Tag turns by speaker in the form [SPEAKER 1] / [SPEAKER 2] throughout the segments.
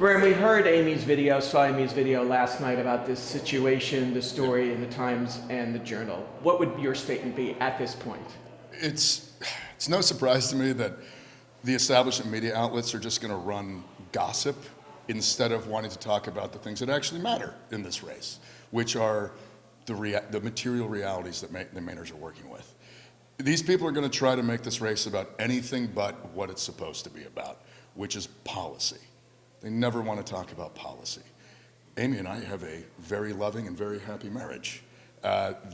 [SPEAKER 1] Graham, we heard saw Amy's video last night about this situation, the story in the Times and the Journal. What would your statement be at this point?
[SPEAKER 2] It's no surprise to me that the establishment media outlets are just going to run gossip instead of wanting to talk about the things that actually matter in this race, which are the material realities that the Mainers are working with. These people are going to try to make this race about anything but what it's supposed to be about, which is policy. They never want to talk about policy. Amy and I have a very loving and very happy marriage.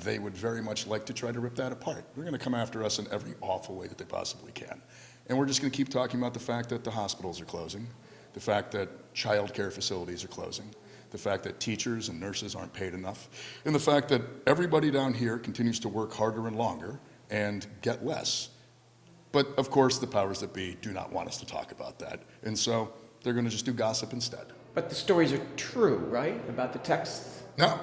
[SPEAKER 2] They would very much like to try to rip that apart. They're going to come after us in every awful way that they possibly can. And we're just going to keep talking about the fact that the hospitals are closing, the fact that child care facilities are closing, the fact that teachers and nurses aren't paid enough, and the fact that everybody down here continues to work harder and longer and get less. But of course, the powers that be do not want us to talk about that. And so they're going to just do gossip instead.
[SPEAKER 1] But the stories are true, right? About the texts?
[SPEAKER 2] No,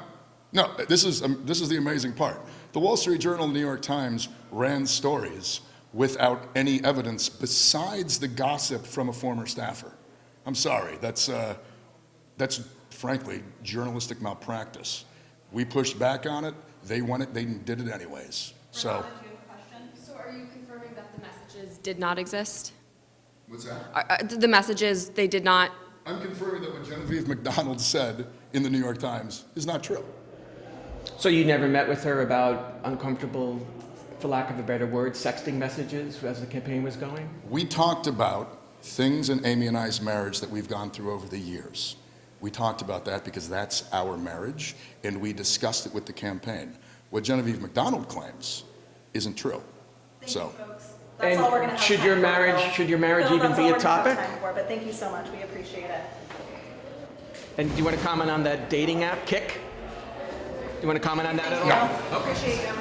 [SPEAKER 2] this is the amazing part. The Wall Street Journal and the New York Times ran stories without any evidence besides the gossip from a former staffer. I'm sorry, that's frankly journalistic malpractice. We pushed back on it, they won it, they did it anyways. So,
[SPEAKER 3] do you have a question? So are you confirming that the messages did not exist?
[SPEAKER 2] what's that?
[SPEAKER 3] The messages, they did not?
[SPEAKER 2] I'm confirming that what Genevieve McDonald said in the New York Times is not true.
[SPEAKER 1] So you never met with her about uncomfortable, for lack of a better word, sexting messages as the campaign was going?
[SPEAKER 2] We talked about things in Amy and I's marriage that we've gone through over the years. We talked about that because that's our marriage, and we discussed it with the campaign. What Genevieve McDonald claims isn't true.
[SPEAKER 4] Thank
[SPEAKER 2] So,
[SPEAKER 4] you, folks. That's all we're going to have
[SPEAKER 1] should
[SPEAKER 4] time
[SPEAKER 1] your
[SPEAKER 4] for,
[SPEAKER 1] marriage
[SPEAKER 4] Phil.
[SPEAKER 1] should your marriage
[SPEAKER 4] Phil,
[SPEAKER 1] even
[SPEAKER 4] that's
[SPEAKER 1] be
[SPEAKER 4] all
[SPEAKER 1] a
[SPEAKER 4] we're gonna have
[SPEAKER 1] topic?
[SPEAKER 4] time for, but thank you so much. We appreciate it.
[SPEAKER 1] And do you want to comment on that dating app, Kick? Do you want to comment on that at all?
[SPEAKER 2] No.
[SPEAKER 4] Appreciate you.